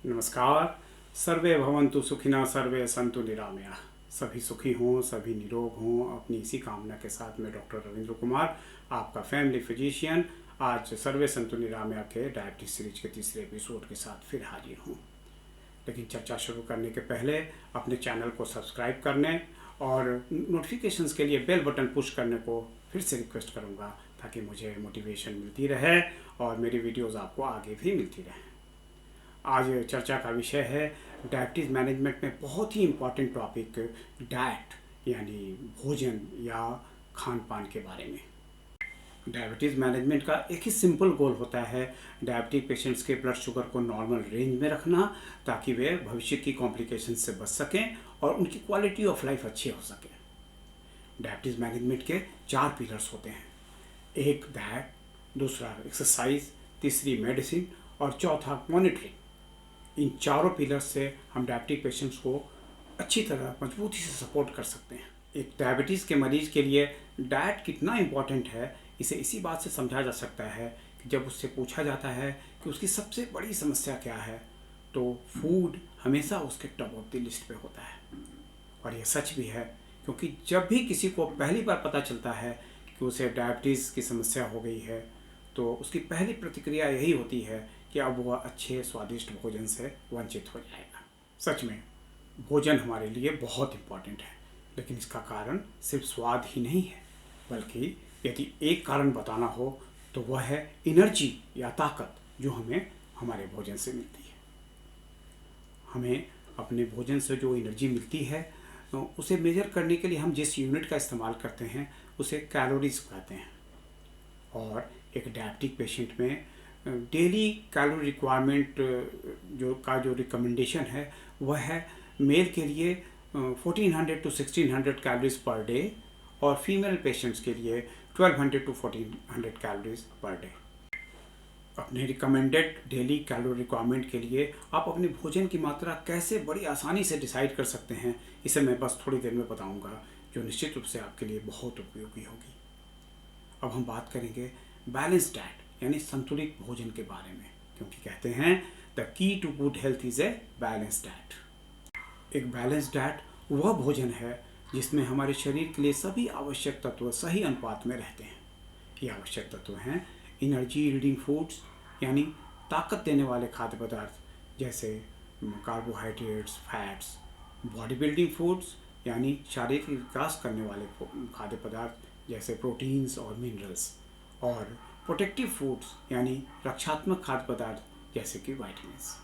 नमस्कार। सर्वे भवन्तु सुखिनः, सर्वे सन्तु निरामयाः। सभी सुखी हों, सभी निरोग हों, अपनी इसी कामना के साथ मैं डॉक्टर रविंद्र कुमार, आपका फैमिली फिजिशियन, आज सर्वे सन्तु निरामया के डायबिटीज सीरीज के तीसरे एपिसोड के साथ फिर हाजिर हूँ। लेकिन चर्चा शुरू करने के पहले अपने चैनल को सब्सक्राइब करने और नोटिफिकेशंस के लिए बेल बटन पुश करने को फिर से रिक्वेस्ट करूँगा, ताकि मुझे मोटिवेशन मिलती रहे और मेरी वीडियोज़ आपको आगे भी मिलती रहें। आज चर्चा का विषय है डायबिटीज़ मैनेजमेंट में बहुत ही इम्पॉर्टेंट टॉपिक डाइट यानी भोजन या खान पान के बारे में। डायबिटीज़ मैनेजमेंट का एक ही सिंपल गोल होता है डायबिटिक पेशेंट्स के ब्लड शुगर को नॉर्मल रेंज में रखना, ताकि वे भविष्य की कॉम्प्लिकेशन से बच सकें और उनकी क्वालिटी ऑफ लाइफ अच्छी हो सके। डायबिटीज़ मैनेजमेंट के 4 पिलर्स होते हैं। एक डाइट, दूसरा एक्सरसाइज, तीसरी मेडिसिन और चौथा मॉनिटरिंग। इन चारों पिलर्स से हम डायबिटिक पेशेंट्स को अच्छी तरह मजबूती से सपोर्ट कर सकते हैं। एक डायबिटीज़ के मरीज़ के लिए डाइट कितना इम्पॉर्टेंट है, इसे इसी बात से समझा जा सकता है कि जब उससे पूछा जाता है कि उसकी सबसे बड़ी समस्या क्या है, तो फूड हमेशा उसके टॉप ऑफ द लिस्ट पे होता है। और ये सच भी है, क्योंकि जब भी किसी को पहली बार पता चलता है कि उसे डायबिटीज़ की समस्या हो गई है, तो उसकी पहली प्रतिक्रिया यही होती है कि अब वह अच्छे स्वादिष्ट भोजन से वंचित हो जाएगा। सच में भोजन हमारे लिए बहुत इम्पॉर्टेंट है, लेकिन इसका कारण सिर्फ स्वाद ही नहीं है, बल्कि यदि एक कारण बताना हो तो वह है एनर्जी या ताकत जो हमें हमारे भोजन से मिलती है। हमें अपने भोजन से जो एनर्जी मिलती है, तो उसे मेजर करने के लिए हम जिस यूनिट का इस्तेमाल करते हैं उसे कैलोरीज कहते हैं। और एक डायबिटिक पेशेंट में डेली कैलोरी रिक्वायरमेंट जो रिकमेंडेशन है वह है मेल के लिए 1400 to 1600 कैलोरीज पर डे और फीमेल पेशेंट्स के लिए 1200 to 1400 कैलोरीज पर डे। अपने रिकमेंडेड डेली कैलोरी रिक्वायरमेंट के लिए आप अपने भोजन की मात्रा कैसे बड़ी आसानी से डिसाइड कर सकते हैं, इसे मैं बस थोड़ी देर में बताऊंगा, जो निश्चित रूप से आपके लिए बहुत उपयोगी होगी। अब हम बात करेंगे बैलेंस डाइट यानी संतुलित भोजन के बारे में, क्योंकि कहते हैं the key to good health is a balance diet. एक बैलेंस डाइट वह भोजन है जिसमें हमारे शरीर के लिए सभी आवश्यक तत्व सही अनुपात में रहते हैं। ये आवश्यक तत्व हैं एनर्जी रीडिंग फूड्स यानी ताकत देने वाले खाद्य पदार्थ जैसे carbohydrates, fats, body building foods यानी शारीरिक विकास करने वाले खाद्य पदार्थ जैसे प्रोटीन्स और मिनरल्स, और प्रोटेक्टिव फूड्स यानी रक्षात्मक खाद्य पदार्थ जैसे कि विटामिन्स।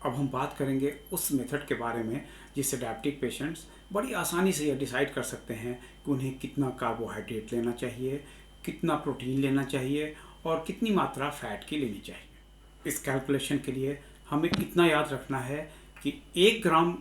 अब हम बात करेंगे उस मेथड के बारे में जिससे डायबिटिक पेशेंट्स बड़ी आसानी से यह डिसाइड कर सकते हैं कि उन्हें कितना कार्बोहाइड्रेट लेना चाहिए, कितना प्रोटीन लेना चाहिए और कितनी मात्रा फैट की लेनी चाहिए। इस कैलकुलेशन के लिए हमें इतना याद रखना है कि 1 ग्राम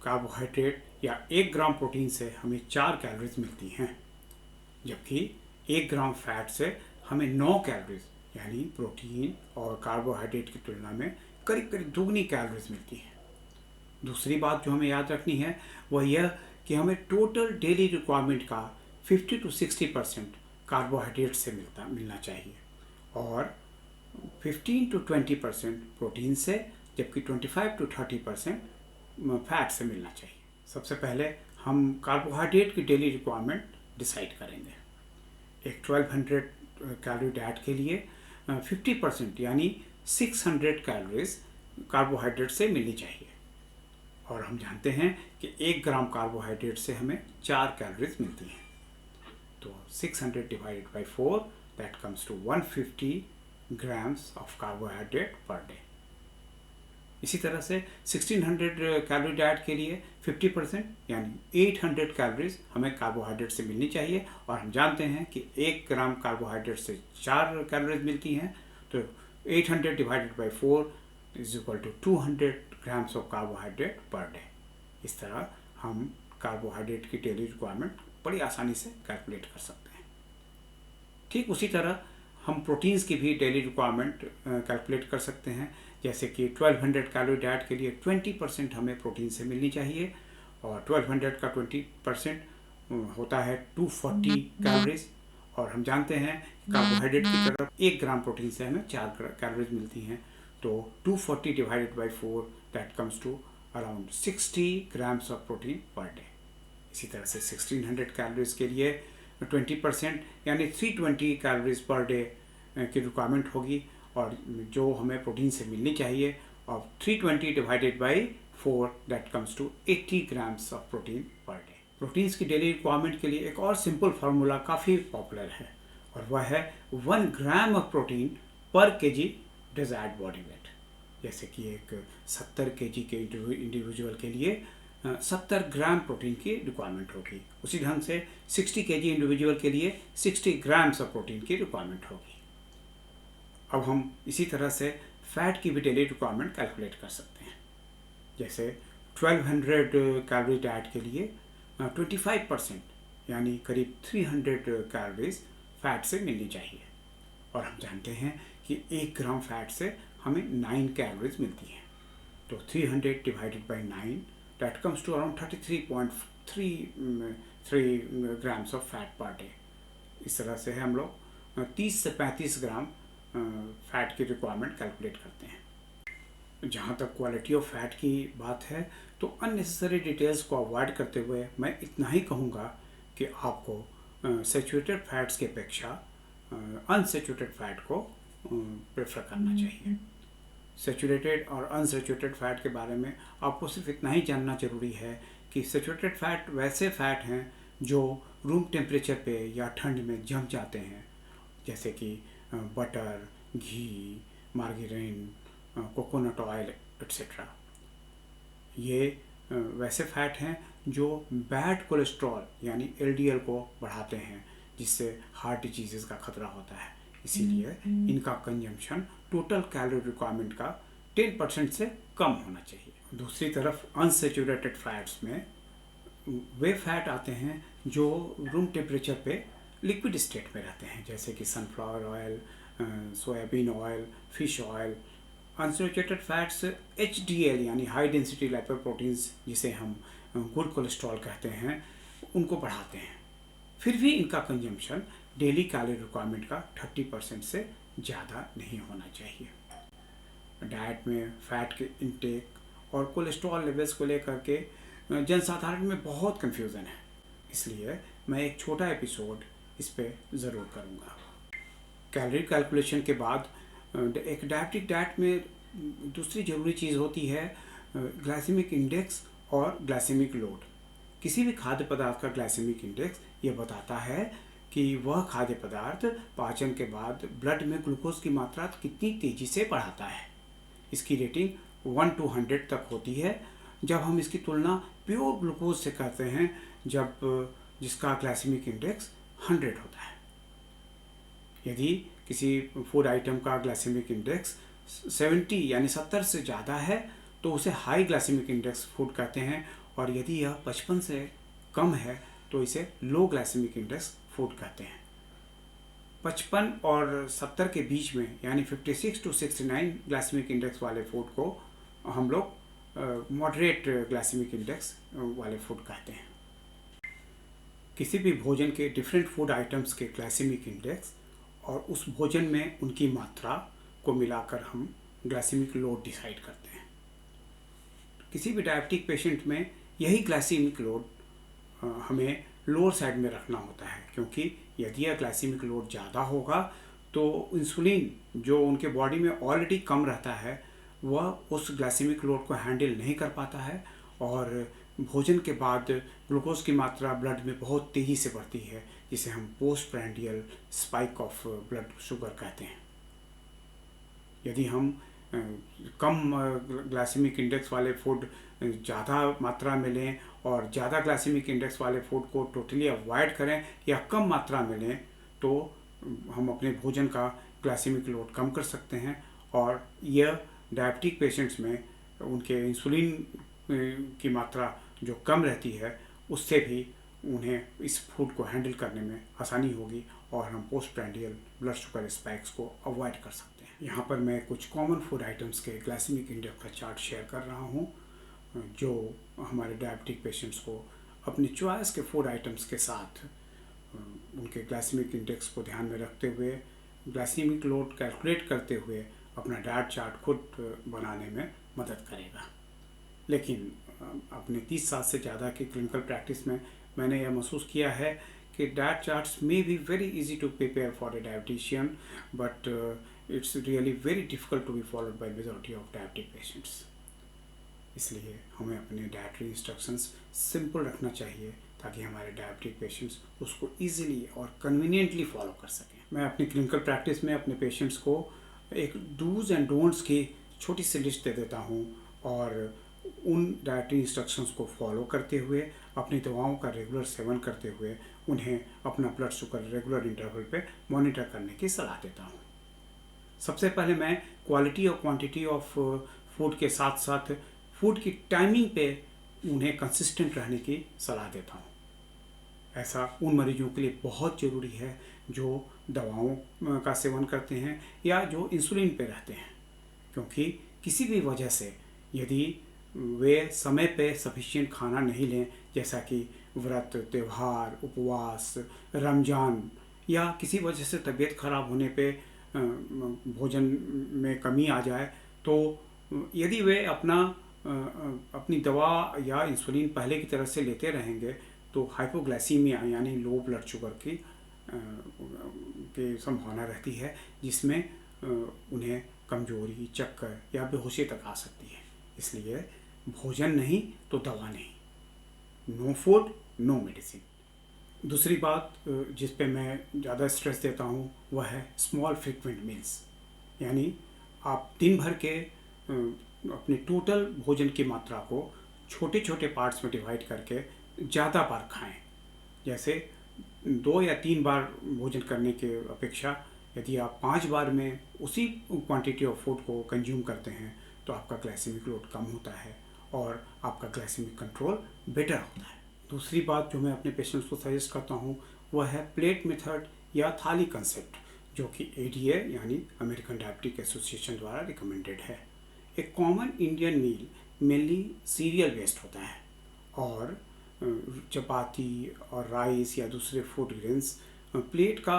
कार्बोहाइड्रेट या 1 ग्राम प्रोटीन से हमें 4 कैलोरीज मिलती हैं, जबकि 1 ग्राम फैट से हमें 9 कैलोरीज यानी प्रोटीन और कार्बोहाइड्रेट की तुलना में करीब करीब दुगनी कैलोरीज मिलती हैं। दूसरी बात जो हमें याद रखनी है वह यह कि हमें टोटल डेली रिक्वायरमेंट का 50 to 60% कार्बोहाइड्रेट से मिलना चाहिए और 15 to 20% प्रोटीन से, जबकि 25 to 30% फैट से मिलना चाहिए। सबसे पहले हम कार्बोहाइड्रेट की डेली रिक्वायरमेंट डिसाइड करेंगे। एक 1200 कैलोरी डाइट के लिए 50% यानी 600 कैलोरीज कार्बोहाइड्रेट से मिलनी चाहिए। और हम जानते हैं कि 1 ग्राम कार्बोहाइड्रेट से हमें 4 कैलोरीज मिलती हैं, तो 600 divided by 4 that comes to 150 grams of carbohydrate per day. इसी तरह से 1600 कैलोरी डाइट के लिए 50% यानी 800 कैलोरीज हमें कार्बोहाइड्रेट से मिलनी चाहिए। और हम जानते हैं कि 1 ग्राम कार्बोहाइड्रेट से 4 कैलोरीज मिलती हैं, तो 800 divided by 4 is equal to 200 grams of carbohydrate per day. इस तरह हम कार्बोहाइड्रेट की डेली रिक्वायरमेंट बड़ी आसानी से कैलकुलेट कर सकते हैं। ठीक उसी तरह हम प्रोटीन्स की भी डेली रिक्वायरमेंट कैलकुलेट कर सकते हैं, जैसे कि 1200 कैलोरी डाइट के लिए 20% हमें प्रोटीन से मिलनी चाहिए और 1200 का 20% होता है 240 कैलोरीज। और हम जानते हैं कार्बोहाइड्रेट की तरफ 1 ग्राम प्रोटीन से हमें 4 कैलोरीज मिलती हैं, तो 240 divided by 4 that comes to around 60 grams of protein per day. इसी तरह से 1600 कैलोरीज के लिए 20% यानी 320 कैलोरीज पर डे की रिक्वायरमेंट होगी, और जो हमें प्रोटीन से मिलनी चाहिए, और 320 divided by 4 that comes to 80 grams of protein per day. Proteins की डेली रिक्वायरमेंट के लिए एक और सिंपल फार्मूला काफ़ी पॉपुलर है, और वह है 1 ग्राम ऑफ प्रोटीन पर केजी डिजायर्ड बॉडी वेट। जैसे कि एक 70 केजी के इंडिविजुअल के लिए 70 ग्राम प्रोटीन की रिक्वायरमेंट होगी, उसी ढंग से 60 केजी इंडिविजुअल के लिए 60 ग्राम्स ऑफ प्रोटीन की रिक्वायरमेंट होगी। अब हम इसी तरह से फैट की भी डेली रिक्वायरमेंट कैलकुलेट कर सकते हैं। जैसे 1200 कैलोरी डाइट के लिए 25% यानी करीब 300 कैलोरीज फैट से मिलनी चाहिए, और हम जानते हैं कि 1 ग्राम फैट से हमें 9 कैलोरीज मिलती हैं। तो 300 divided by 9 that comes to around 33.33 grams of fat per day. इस तरह से हम लोग 30 से 35 ग्राम फैट की रिक्वायरमेंट कैलकुलेट करते हैं। जहाँ तक क्वालिटी ऑफ फैट की बात है, तो अननेसेसरी डिटेल्स को अवॉइड करते हुए मैं इतना ही कहूँगा कि आपको सैचुरेटेड फैट्स की अपेक्षा अनसैचुरेटेड फैट को प्रेफर करना चाहिए। सैचुरेटेड और अनसैचुरेटेड फैट के बारे में आपको सिर्फ इतना ही जानना जरूरी है कि सैचुरेटेड फैट वैसे फैट हैं जो रूम टेम्परेचर पे या ठंड में जम जाते हैं, जैसे कि बटर, घी, मार्गरीन, कोकोनट ऑयल एट्सेट्रा। ये वैसे फैट हैं जो बैड कोलेस्ट्रॉल यानी एलडीएल को बढ़ाते हैं, जिससे हार्ट डिजीज़ का खतरा होता है। इसीलिए इनका कंजम्पशन टोटल कैलोरी रिक्वायरमेंट का 10% से कम होना चाहिए। दूसरी तरफ अनसैचुरेटेड फैट्स में वे फैट आते हैं जो रूम टेम्परेचर पे लिक्विड स्टेट में रहते हैं, जैसे कि sunflower oil, soybean oil, fish oil. Unsaturated fats HDL यानी हाई डेंसिटी लाइपोप्रोटीन्स, जिसे हम गुड कोलेस्ट्रॉल कहते हैं, उनको बढ़ाते हैं। फिर भी इनका कंजम्पशन डेली कैलोरी रिक्वायरमेंट का 30% से ज़्यादा नहीं होना चाहिए। डाइट में फैट के इंटेक और कोलेस्ट्रॉल लेवल्स को लेकर के जनसाधारण में बहुत कन्फ्यूज़न है, इसलिए मैं एक छोटा एपिसोड इस पे ज़रूर करूँगा। कैलोरी कैलकुलेशन के बाद एक डायबिटिक डाइट में दूसरी ज़रूरी चीज़ होती है ग्लाइसेमिक इंडेक्स और ग्लाइसेमिक लोड। किसी भी खाद्य पदार्थ का ग्लाइसेमिक इंडेक्स ये बताता है कि वह खाद्य पदार्थ पाचन के बाद ब्लड में ग्लूकोज की मात्रा कितनी तेज़ी से बढ़ाता है। इसकी रेटिंग 1 to 100 तक होती है, जब हम इसकी तुलना प्योर ग्लूकोज से करते हैं, जिसका ग्लाइसेमिक इंडेक्स 100 होता है। यदि किसी फूड आइटम का ग्लाइसेमिक इंडेक्स 70 यानी 70 से ज़्यादा है तो उसे हाई ग्लाइसेमिक इंडेक्स फूड कहते हैं, और यदि यह 55 से कम है तो इसे लो ग्लाइसेमिक इंडेक्स फूड कहते हैं। 55 और 70 के बीच में यानी 56 to 69 ग्लाइसेमिक इंडेक्स वाले फूड को हम लोग मॉडरेट ग्लाइसेमिक इंडेक्स वाले फूड कहते हैं। किसी भी भोजन के डिफरेंट फूड आइटम्स के ग्लाइसेमिक इंडेक्स और उस भोजन में उनकी मात्रा को मिलाकर हम ग्लाइसेमिक लोड डिसाइड करते हैं। किसी भी डायबिटिक पेशेंट में यही ग्लाइसेमिक लोड हमें लोअर साइड में रखना होता है, क्योंकि यदि यह ग्लाइसेमिक लोड ज़्यादा होगा तो इंसुलिन जो उनके बॉडी में ऑलरेडी कम रहता है वह उस ग्लाइसेमिक लोड को हैंडल नहीं कर पाता है, और भोजन के बाद ग्लूकोज की मात्रा ब्लड में बहुत तेज़ी से बढ़ती है, जिसे हम postprandial spike of blood sugar कहते हैं। यदि हम कम ग्लाइसेमिक इंडेक्स वाले फूड ज़्यादा मात्रा में लें और ज़्यादा ग्लाइसेमिक इंडेक्स वाले फूड को टोटली अवॉइड करें या कम मात्रा में लें, तो हम अपने भोजन का ग्लाइसेमिक लोड कम कर सकते हैं, और यह डायबिटिक पेशेंट्स में उनके इंसुलिन की मात्रा जो कम रहती है उससे भी उन्हें इस फूड को हैंडल करने में आसानी होगी, और हम पोस्टप्रांडियल ब्लड शुगर स्पाइक्स को अवॉइड कर सकते हैं। यहाँ पर मैं कुछ कॉमन फूड आइटम्स के ग्लाइसेमिक इंडेक्स का चार्ट शेयर कर रहा हूँ, जो हमारे डायबिटिक पेशेंट्स को अपनी चॉइस के फूड आइटम्स के साथ उनके ग्लाइसेमिक इंडेक्स को ध्यान में रखते हुए ग्लाइसेमिक लोड कैलकुलेट करते हुए अपना डाइट चार्ट खुद बनाने में मदद करेगा। लेकिन अपने 30 साल से ज़्यादा की क्लिनिकल प्रैक्टिस में मैंने यह महसूस किया है कि diet charts may be very easy to prepare for a डायबिटिशियन, but it's really very difficult to be followed by majority of diabetic patients. इसलिए हमें अपने डाइटरी इंस्ट्रक्शंस सिंपल रखना चाहिए ताकि हमारे डायबिटिक पेशेंट्स उसको ईजिली और कन्वीनियंटली फॉलो कर सकें। मैं अपनी क्लिनिकल प्रैक्टिस में अपने पेशेंट्स को एक डूज़ एंड डोंट्स की छोटी सी लिस्ट दे देता हूँ और उन डाइटरी इंस्ट्रक्शंस को फॉलो करते हुए अपनी दवाओं का रेगुलर सेवन करते हुए उन्हें अपना ब्लड शुगर रेगुलर इंटरवल पे मॉनिटर करने की सलाह देता हूँ। सबसे पहले मैं क्वालिटी और क्वांटिटी ऑफ फूड के साथ साथ फूड की टाइमिंग पे उन्हें कंसिस्टेंट रहने की सलाह देता हूँ। ऐसा उन मरीजों के लिए बहुत ज़रूरी है जो दवाओं का सेवन करते हैं या जो इंसुलिन पे रहते हैं, क्योंकि किसी भी वजह से यदि वे समय पे सफिशिएंट खाना नहीं लें, जैसा कि व्रत, त्यौहार, उपवास, रमज़ान या किसी वजह से तबीयत खराब होने पे भोजन में कमी आ जाए, तो यदि वे अपनी दवा या इंसुलिन पहले की तरह से लेते रहेंगे तो हाइपोग्लाइसीमिया यानी लो ब्लड शुगर की संभावना रहती है, जिसमें उन्हें कमजोरी, चक्कर या बेहोशी तक आ सकती है। इसलिए भोजन नहीं तो दवा नहीं, नो फूड नो मेडिसिन। दूसरी बात जिस पे मैं ज़्यादा स्ट्रेस देता हूँ वह है स्मॉल फ्रिक्वेंट मील्स, यानी आप दिन भर के अपने टोटल भोजन की मात्रा को छोटे छोटे पार्ट्स में डिवाइड करके ज़्यादा बार खाएं। जैसे 2 या 3 बार भोजन करने के अपेक्षा यदि आप 5 बार में उसी क्वांटिटी ऑफ फूड को कंज्यूम करते हैं तो आपका ग्लाइसेमिक लोड कम होता है और आपका ग्लाइसेमिक कंट्रोल बेटर होता है। दूसरी बात जो मैं अपने पेशेंट्स को सजेस्ट करता हूँ वह है प्लेट मेथड या थाली कंसेप्ट, जो कि ADA यानी अमेरिकन डायबिटिक एसोसिएशन द्वारा रिकमेंडेड है। एक कॉमन इंडियन मील मेनली सीरियल बेस्ड होता है और चपाती और राइस या दूसरे फूड ग्रेन्स प्लेट का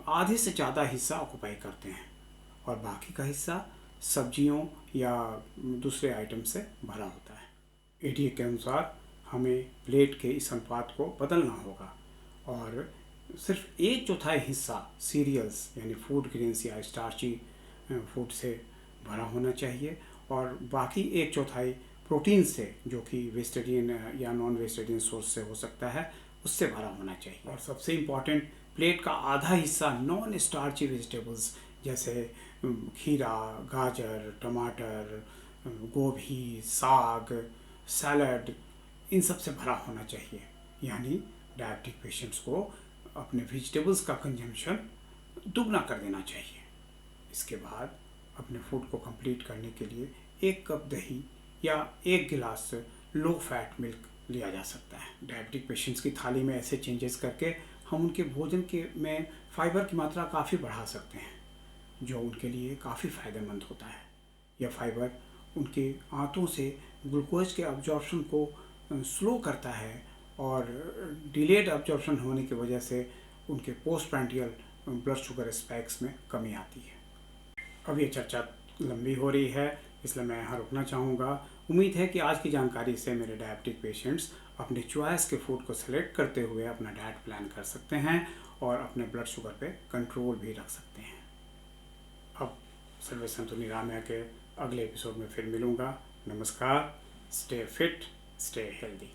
आधे से ज़्यादा हिस्सा ऑक्युपाई करते हैं और बाकी का हिस्सा सब्जियों या दूसरे आइटम से भरा होता है। ADA के अनुसार हमें प्लेट के इस अनुपात को बदलना होगा और सिर्फ 1/4 हिस्सा सीरियल्स यानी फूड ग्रेन्स या स्टार्ची फूड से भरा होना चाहिए और बाकी 1/4 प्रोटीन से, जो कि वेजिटेरियन या नॉन वेजिटेरियन सोर्स से हो सकता है, उससे भरा होना चाहिए। और सबसे इम्पॉर्टेंट, प्लेट का आधा हिस्सा नॉन स्टार्ची वेजिटेबल्स जैसे खीरा, गाजर, टमाटर, गोभी, साग, सैलड, इन सब से भरा होना चाहिए। यानी डायबिटिक पेशेंट्स को अपने वेजिटेबल्स का कंजम्पशन दुगना कर देना चाहिए। इसके बाद अपने फूड को कंप्लीट करने के लिए 1 कप दही या 1 गिलास लो फैट मिल्क लिया जा सकता है। डायबिटिक पेशेंट्स की थाली में ऐसे चेंजेस करके हम उनके भोजन के में फाइबर की मात्रा काफ़ी बढ़ा सकते हैं, जो उनके लिए काफ़ी फ़ायदेमंद होता है। यह फाइबर उनके आंतों से ग्लूकोज के अब्जॉर्प्शन को स्लो करता है और डिलेड अब्जॉर्प्शन होने की वजह से उनके post prandial blood sugar spikes में कमी आती है। अब ये चर्चा लंबी हो रही है, इसलिए मैं यहाँ रुकना चाहूँगा। उम्मीद है कि आज की जानकारी से मेरे डायबिटिक पेशेंट्स अपने चॉइस के फूड को सेलेक्ट करते हुए अपना डाइट प्लान कर सकते हैं और अपने ब्लड शुगर पे कंट्रोल भी रख सकते हैं। अब सर्वे संतु निरामया के अगले एपिसोड में फिर मिलूँगा। नमस्कार, स्टे फिट, स्टे हेल्दी।